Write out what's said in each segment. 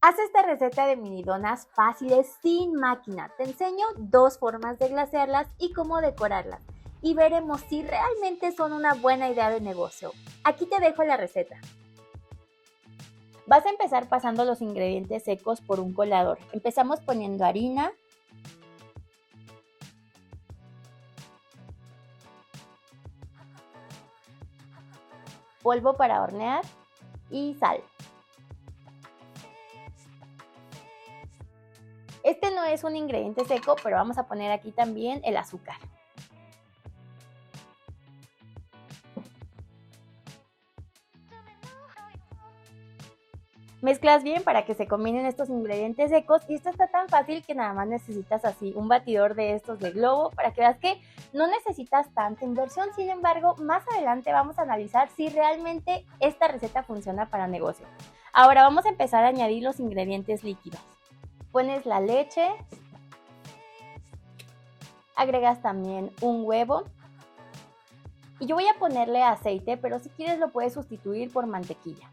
Haz esta receta de mini donas fáciles sin máquina. Te enseño 2 formas de glasearlas y cómo decorarlas. Y veremos si realmente son una buena idea de negocio. Aquí te dejo la receta. Vas a empezar pasando los ingredientes secos por un colador. Empezamos poniendo harina, polvo para hornear y sal. Este no es un ingrediente seco, pero vamos a poner aquí también el azúcar. Mezclas bien para que se combinen estos ingredientes secos y esto está tan fácil que nada más necesitas así un batidor de estos de globo para que veas que no necesitas tanta inversión. Sin embargo, más adelante vamos a analizar si realmente esta receta funciona para negocio. Ahora vamos a empezar a añadir los ingredientes líquidos. Pones la leche, agregas también un huevo y yo voy a ponerle aceite, pero si quieres lo puedes sustituir por mantequilla.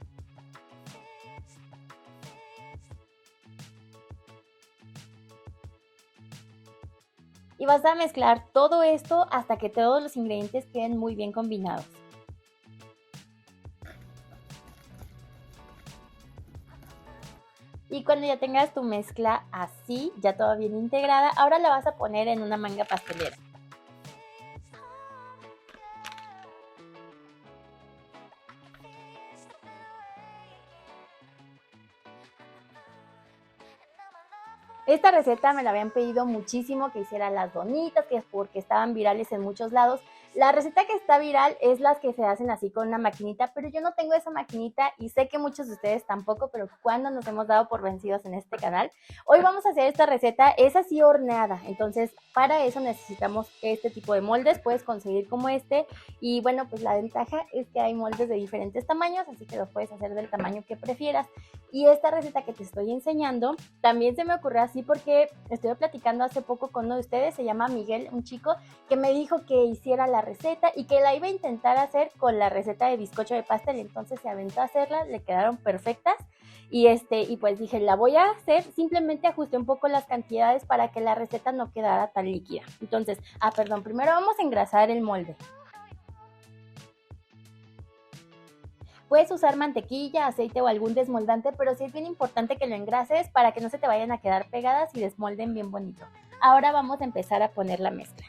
Y vas a mezclar todo esto hasta que todos los ingredientes queden muy bien combinados. Y cuando ya tengas tu mezcla así, ya todo bien integrada, ahora la vas a poner en una manga pastelera. Esta receta me la habían pedido muchísimo que hiciera las donitas, que es porque estaban virales en muchos lados. La receta que está viral es las que se hacen así con una maquinita, pero yo no tengo esa maquinita y sé que muchos de ustedes tampoco, pero cuando nos hemos dado por vencidos en este canal. Hoy vamos a hacer esta receta, es así horneada, entonces para eso necesitamos este tipo de moldes, puedes conseguir como este y bueno, pues la ventaja es que hay moldes de diferentes tamaños, así que lo puedes hacer del tamaño que prefieras. Y esta receta que te estoy enseñando también se me ocurrió así porque estuve platicando hace poco con uno de ustedes, se llama Miguel, un chico que me dijo que hiciera la receta y que la iba a intentar hacer con la receta de bizcocho de pastel, entonces se aventó a hacerla, le quedaron perfectas y pues dije, la voy a hacer, simplemente ajusté un poco las cantidades para que la receta no quedara tan líquida. Entonces, perdón, primero vamos a engrasar el molde. Puedes usar mantequilla, aceite o algún desmoldante, pero sí es bien importante que lo engrases para que no se te vayan a quedar pegadas y desmolden bien bonito. Ahora vamos a empezar a poner la mezcla.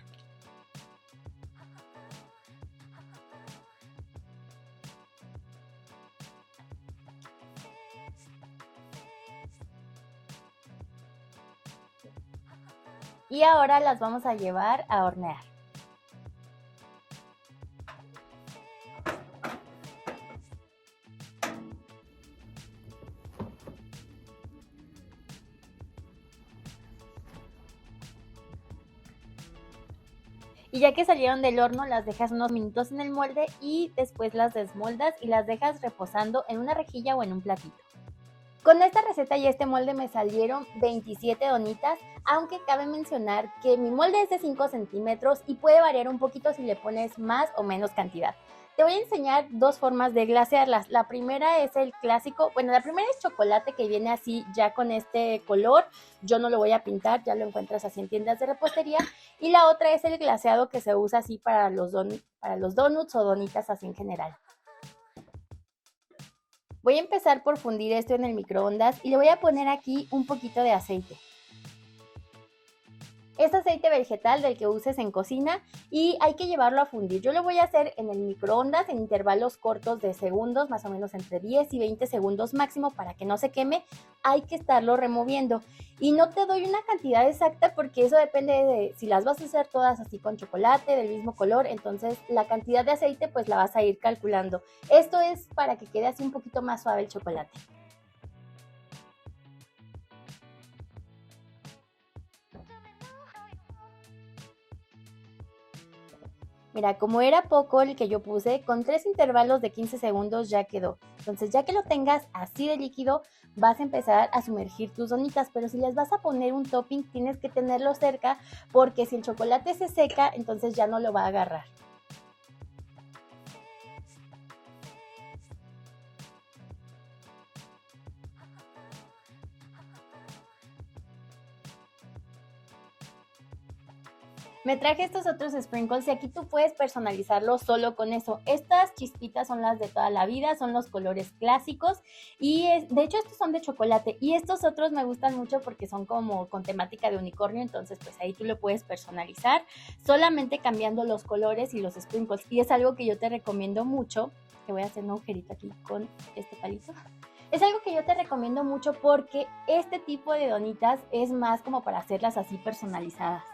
Y ahora las vamos a llevar a hornear. Y ya que salieron del horno, las dejas unos minutos en el molde y después las desmoldas y las dejas reposando en una rejilla o en un platito. Con esta receta y este molde me salieron 27 donitas, aunque cabe mencionar que mi molde es de 5 centímetros y puede variar un poquito si le pones más o menos cantidad. Te voy a enseñar 2 formas de glasearlas. La primera es el clásico, bueno, la primera es chocolate que viene así ya con este color. Yo no lo voy a pintar, ya lo encuentras así en tiendas de repostería. Y la otra es el glaseado que se usa así para los donuts o donitas así en general. Voy a empezar por fundir esto en el microondas y le voy a poner aquí un poquito de aceite. Es aceite vegetal del que uses en cocina y hay que llevarlo a fundir. Yo lo voy a hacer en el microondas en intervalos cortos de segundos, más o menos entre 10 y 20 segundos máximo para que no se queme. Hay que estarlo removiendo. Y no te doy una cantidad exacta porque eso depende de si las vas a hacer todas así con chocolate del mismo color, entonces la cantidad de aceite pues la vas a ir calculando. Esto es para que quede así un poquito más suave el chocolate. Mira, como era poco el que yo puse, con 3 intervalos de 15 segundos ya quedó. Entonces, ya que lo tengas así de líquido, vas a empezar a sumergir tus donitas, pero si les vas a poner un topping, tienes que tenerlo cerca porque si el chocolate se seca, entonces ya no lo va a agarrar. Me traje estos otros sprinkles y aquí tú puedes personalizarlo solo con eso. Estas chispitas son las de toda la vida, son los colores clásicos y de hecho estos son de chocolate y estos otros me gustan mucho porque son como con temática de unicornio, entonces pues ahí tú lo puedes personalizar solamente cambiando los colores y los sprinkles y es algo que yo te recomiendo mucho. Te voy a hacer un agujerito aquí con este palito. Es algo que yo te recomiendo mucho porque este tipo de donitas es más como para hacerlas así personalizadas.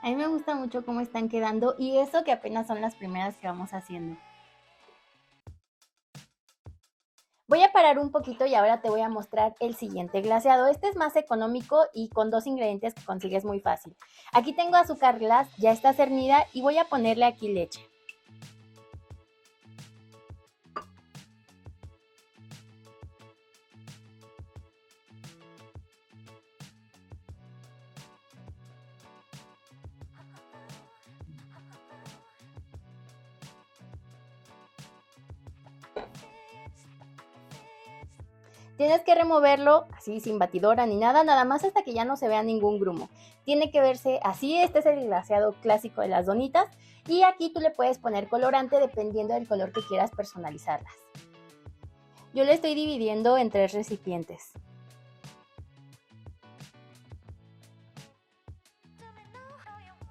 A mí me gusta mucho cómo están quedando y eso que apenas son las primeras que vamos haciendo. Voy a parar un poquito y ahora te voy a mostrar el siguiente glaseado. Este es más económico y con 2 ingredientes que consigues muy fácil. Aquí tengo azúcar glass, ya está cernida y voy a ponerle aquí leche. Tienes que removerlo así sin batidora ni nada, nada más hasta que ya no se vea ningún grumo. Tiene que verse así, este es el glaseado clásico de las donitas y aquí tú le puedes poner colorante dependiendo del color que quieras personalizarlas. Yo le estoy dividiendo en 3 recipientes.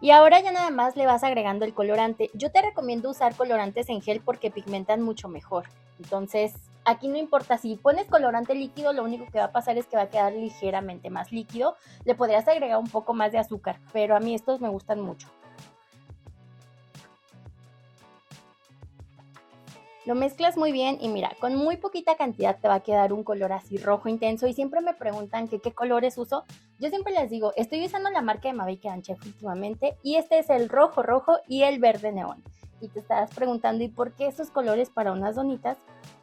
Y ahora ya nada más le vas agregando el colorante. Yo te recomiendo usar colorantes en gel porque pigmentan mucho mejor. Entonces, aquí no importa si pones colorante líquido, lo único que va a pasar es que va a quedar ligeramente más líquido. Le podrías agregar un poco más de azúcar, pero a mí estos me gustan mucho. Lo mezclas muy bien y mira, con muy poquita cantidad te va a quedar un color así rojo intenso y siempre me preguntan que qué colores uso. Yo siempre les digo, estoy usando la marca de Mavic Chef últimamente y este es el rojo rojo y el verde neón. Y te estarás preguntando, ¿y por qué esos colores para unas donitas?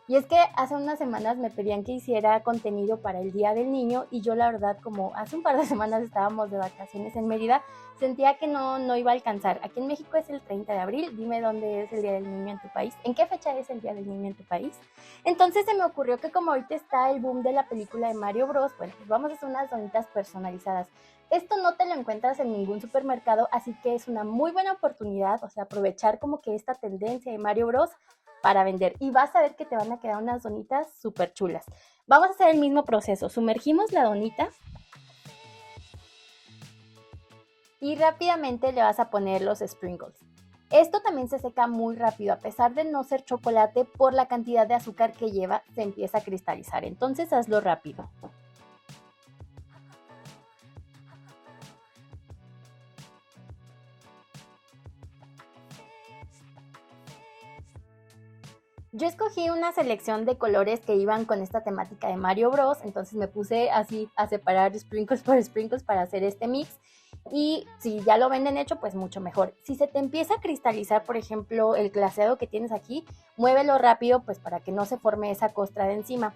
Y es que hace unas semanas me pedían que hiciera contenido para el Día del Niño y yo la verdad como hace un par de semanas estábamos de vacaciones en Mérida, sentía que no iba a alcanzar. Aquí en México es el 30 de abril, dime dónde es el Día del Niño en tu país, en qué fecha es el Día del Niño en tu país. Entonces se me ocurrió que como ahorita está el boom de la película de Mario Bros, bueno, pues vamos a hacer unas donitas personalizadas. Esto no te lo encuentras en ningún supermercado, así que es una muy buena oportunidad, o sea, aprovechar como que esta tendencia de Mario Bros para vender y vas a ver que te van a quedar unas donitas súper chulas. Vamos a hacer el mismo proceso, sumergimos la donita y rápidamente le vas a poner los sprinkles. Esto también se seca muy rápido, a pesar de no ser chocolate, por la cantidad de azúcar que lleva, se empieza a cristalizar, entonces hazlo rápido. Yo escogí una selección de colores que iban con esta temática de Mario Bros, entonces me puse así a separar sprinkles por sprinkles para hacer este mix y si ya lo venden hecho, pues mucho mejor. Si se te empieza a cristalizar, por ejemplo, el glaseado que tienes aquí, muévelo rápido pues para que no se forme esa costra de encima.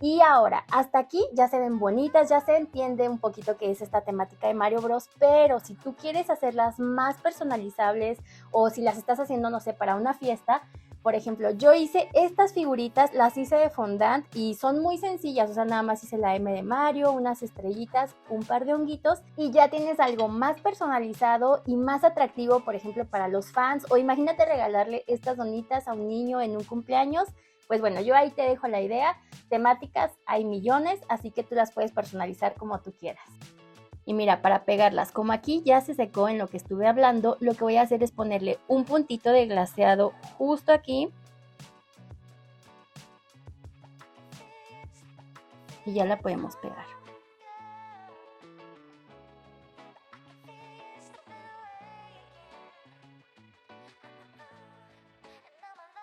Y ahora, hasta aquí ya se ven bonitas, ya se entiende un poquito qué es esta temática de Mario Bros, pero si tú quieres hacerlas más personalizables o si las estás haciendo, no sé, para una fiesta, por ejemplo, yo hice estas figuritas, las hice de fondant y son muy sencillas, o sea, nada más hice la M de Mario, unas estrellitas, un par de honguitos y ya tienes algo más personalizado y más atractivo, por ejemplo, para los fans o imagínate regalarle estas donitas a un niño en un cumpleaños. Pues bueno, yo ahí te dejo la idea, temáticas hay millones, así que tú las puedes personalizar como tú quieras. Y mira, para pegarlas, como aquí ya se secó en lo que estuve hablando, lo que voy a hacer es ponerle un puntito de glaseado justo aquí. Y ya la podemos pegar.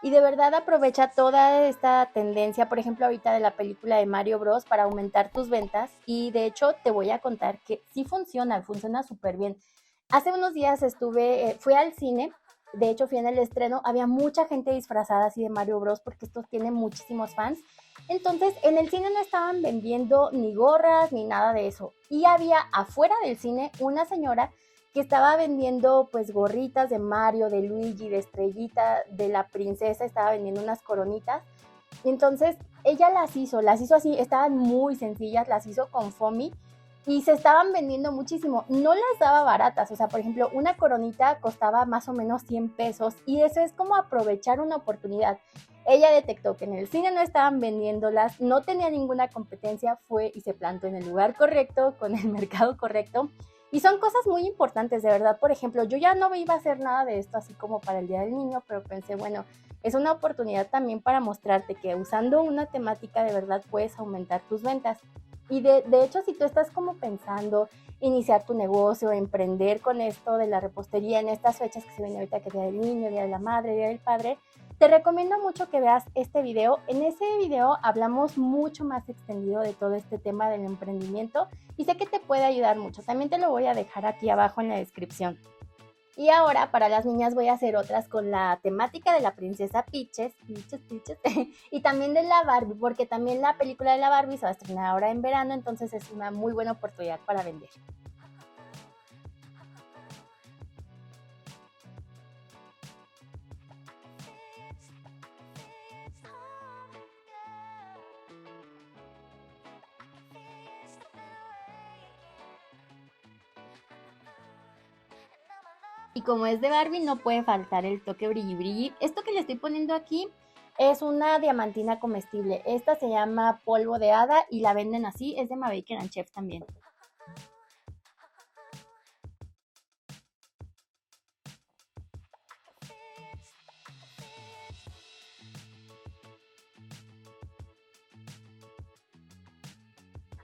Y de verdad aprovecha toda esta tendencia, por ejemplo, ahorita de la película de Mario Bros. Para aumentar tus ventas. Y de hecho te voy a contar que sí funciona súper bien. Hace unos días fui al cine, de hecho fui en el estreno, había mucha gente disfrazada así de Mario Bros. Porque esto tiene muchísimos fans. Entonces en el cine no estaban vendiendo ni gorras ni nada de eso. Y había afuera del cine una señora que estaba vendiendo pues gorritas de Mario, de Luigi, de Estrellita, de la princesa, estaba vendiendo unas coronitas Y entonces ella las hizo así, estaban muy sencillas, las hizo con foamy y se estaban vendiendo muchísimo. No las daba baratas, o sea, por ejemplo, una coronita costaba más o menos 100 pesos y eso es como aprovechar una oportunidad. Ella detectó que en el cine no estaban vendiéndolas, no tenía ninguna competencia, fue y se plantó en el lugar correcto, con el mercado correcto. Y son cosas muy importantes, de verdad. Por ejemplo, yo ya no iba a hacer nada de esto así como para el Día del Niño, pero pensé, bueno, es una oportunidad también para mostrarte que usando una temática de verdad puedes aumentar tus ventas. Y de hecho, si tú estás como pensando iniciar tu negocio, emprender con esto de la repostería en estas fechas que se vienen ahorita, que Día del Niño, Día de la Madre, Día del Padre, te recomiendo mucho que veas este video. En ese video hablamos mucho más extendido de todo este tema del emprendimiento y sé que te puede ayudar mucho. También te lo voy a dejar aquí abajo en la descripción. Y ahora para las niñas voy a hacer otras con la temática de la princesa Peaches, y también de la Barbie, porque también la película de la Barbie se va a estrenar ahora en verano, entonces es una muy buena oportunidad para vender. Y como es de Barbie, no puede faltar el toque brilli brilli. Esto que le estoy poniendo aquí es una diamantina comestible. Esta se llama polvo de hada y la venden así. Es de My Baker and Chef también.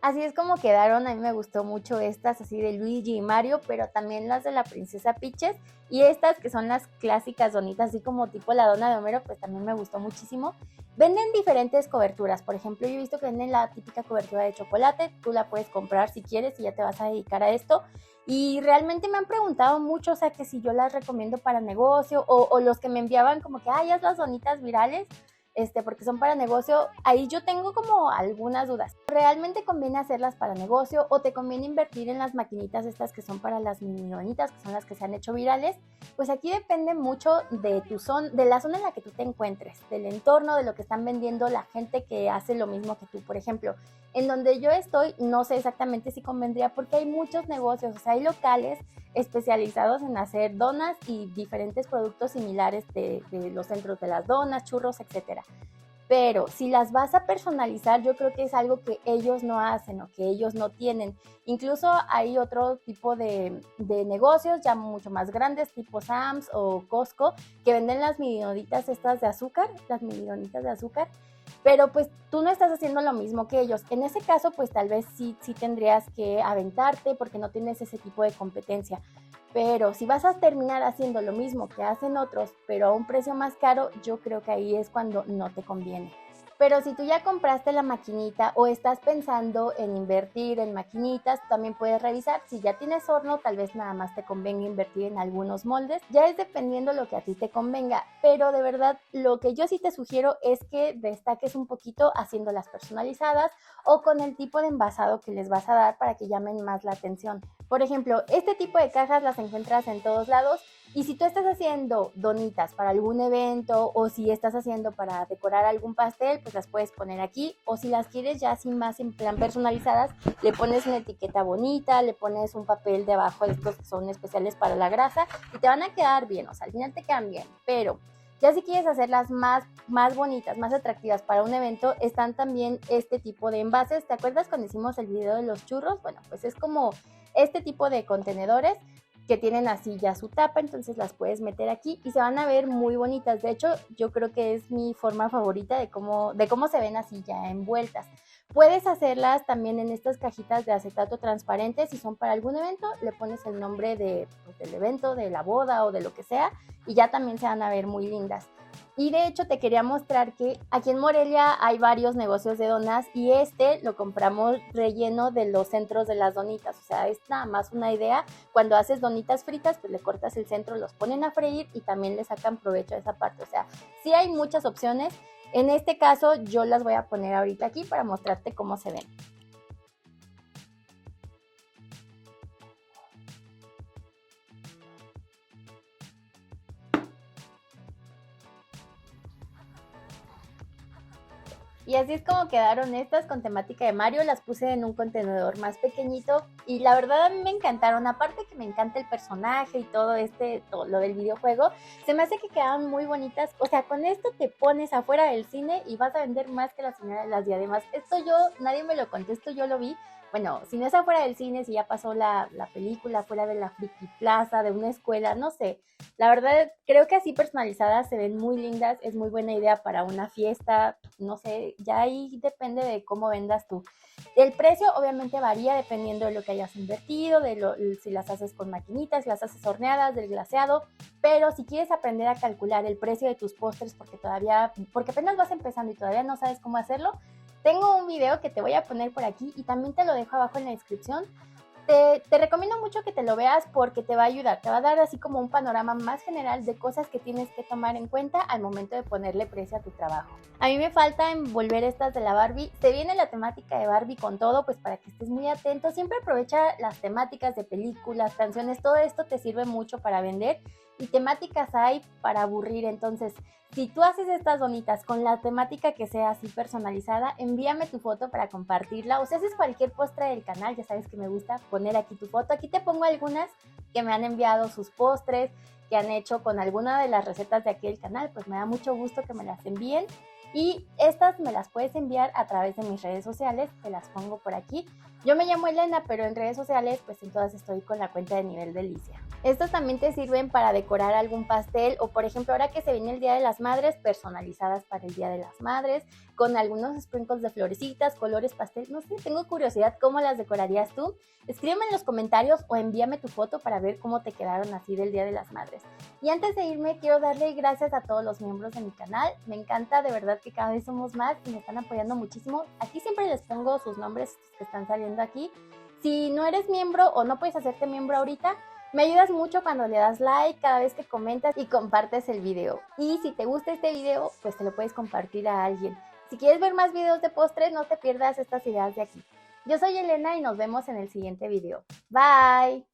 Así es como quedaron, a mí me gustó mucho estas así de Luigi y Mario, pero también las de la princesa Peaches y estas que son las clásicas donitas, así como tipo la dona de Homero, pues también me gustó muchísimo. Venden diferentes coberturas, por ejemplo, yo he visto que venden la típica cobertura de chocolate, tú la puedes comprar si quieres y ya te vas a dedicar a esto. Y realmente me han preguntado mucho, o sea, que si yo las recomiendo para negocio o los que me enviaban como que, ay, haz las donitas virales, porque son para negocio, ahí yo tengo como algunas dudas. ¿Realmente conviene hacerlas para negocio o te conviene invertir en las maquinitas estas que son para las mini donitas, que son las que se han hecho virales? Pues aquí depende mucho de tu zona, de la zona en la que tú te encuentres, del entorno, de lo que están vendiendo la gente que hace lo mismo que tú. Por ejemplo, en donde yo estoy, no sé exactamente si convendría porque hay muchos negocios, o sea, hay locales especializados en hacer donas y diferentes productos similares de los centros de las donas, churros, etcétera. Pero si las vas a personalizar, yo creo que es algo que ellos no hacen o que ellos no tienen. Incluso hay otro tipo de negocios ya mucho más grandes, tipo Sam's o Costco, que venden las milidonitas estas de azúcar, las milidonitas de azúcar, pero pues tú no estás haciendo lo mismo que ellos. En ese caso, pues tal vez sí tendrías que aventarte porque no tienes ese tipo de competencia. Pero si vas a terminar haciendo lo mismo que hacen otros, pero a un precio más caro, yo creo que ahí es cuando no te conviene. Pero si tú ya compraste la maquinita o estás pensando en invertir en maquinitas, también puedes revisar. Si ya tienes horno, tal vez nada más te convenga invertir en algunos moldes. Ya es dependiendo lo que a ti te convenga. Pero de verdad, lo que yo sí te sugiero es que destaques un poquito haciéndolas personalizadas o con el tipo de envasado que les vas a dar para que llamen más la atención. Por ejemplo, este tipo de cajas las encuentras en todos lados y si tú estás haciendo donitas para algún evento o si estás haciendo para decorar algún pastel, pues las puedes poner aquí. O si las quieres ya así más en plan personalizadas, le pones una etiqueta bonita, le pones un papel de abajo de estos que son especiales para la grasa y te van a quedar bien, o sea, al final te quedan bien. Pero ya si quieres hacerlas más bonitas, más atractivas para un evento, están también este tipo de envases. ¿Te acuerdas cuando hicimos el video de los churros? Bueno, pues es como este tipo de contenedores que tienen así ya su tapa, entonces las puedes meter aquí y se van a ver muy bonitas. De hecho, yo creo que es mi forma favorita de cómo se ven así ya envueltas. Puedes hacerlas también en estas cajitas de acetato transparente. Si son para algún evento, le pones el nombre pues, del evento, de la boda o de lo que sea, y ya también se van a ver muy lindas. Y de hecho te quería mostrar que aquí en Morelia hay varios negocios de donas y lo compramos relleno de los centros de las donitas. O sea, es nada más una idea. Cuando haces donitas fritas, pues le cortas el centro, los ponen a freír y también le sacan provecho a esa parte. O sea, sí hay muchas opciones. En este caso yo las voy a poner ahorita aquí para mostrarte cómo se ven. Y así es como quedaron estas con temática de Mario. Las puse en un contenedor más pequeñito y la verdad a mí me encantaron. Aparte que me encanta el personaje y todo lo del videojuego, se me hace que quedaron muy bonitas. O sea, con esto te pones afuera del cine y vas a vender más que la señora de las diademas. Esto yo, nadie me lo contó, esto yo lo vi. Bueno, si no es afuera del cine, si ya pasó la película, fuera de la Friki Plaza, de una escuela, no sé. La verdad, creo que así personalizadas se ven muy lindas, es muy buena idea para una fiesta, no sé, ya ahí depende de cómo vendas tú. El precio obviamente varía dependiendo de lo que hayas invertido, si las haces con maquinitas, si las haces horneadas, del glaseado, pero si quieres aprender a calcular el precio de tus postres porque apenas vas empezando y todavía no sabes cómo hacerlo, tengo un video que te voy a poner por aquí y también te lo dejo abajo en la descripción. Te recomiendo mucho que te lo veas porque te va a ayudar, te va a dar así como un panorama más general de cosas que tienes que tomar en cuenta al momento de ponerle precio a tu trabajo. A mí me falta envolver estas de la Barbie, se viene la temática de Barbie con todo, pues para que estés muy atento, siempre aprovecha las temáticas de películas, canciones, todo esto te sirve mucho para vender y temáticas hay para aburrir, entonces si tú haces estas donitas con la temática que sea así personalizada, envíame tu foto para compartirla. O si haces cualquier postre del canal, ya sabes que me gusta poner aquí tu foto. Aquí te pongo algunas que me han enviado sus postres, que han hecho con alguna de las recetas de aquí del canal. Pues me da mucho gusto que me las envíen. Y estas me las puedes enviar a través de mis redes sociales, te las pongo por aquí. Yo me llamo Elena, pero en redes sociales pues en todas estoy con la cuenta de Nivel Delicia. Estos también te sirven para decorar algún pastel o por ejemplo ahora que se viene el Día de las Madres, personalizadas para el Día de las Madres, con algunos sprinkles de florecitas, colores pastel, no sé, tengo curiosidad cómo las decorarías tú. Escríbeme en los comentarios o envíame tu foto para ver cómo te quedaron así del Día de las Madres. Y antes de irme quiero darle gracias a todos los miembros de mi canal, me encanta de verdad que cada vez somos más y me están apoyando muchísimo. Aquí siempre les pongo sus nombres que están saliendo aquí. Si no eres miembro o no puedes hacerte miembro ahorita, me ayudas mucho cuando le das like, cada vez que comentas y compartes el video. Y si te gusta este video, pues te lo puedes compartir a alguien. Si quieres ver más videos de postres, no te pierdas estas ideas de aquí. Yo soy Elena y nos vemos en el siguiente video. Bye.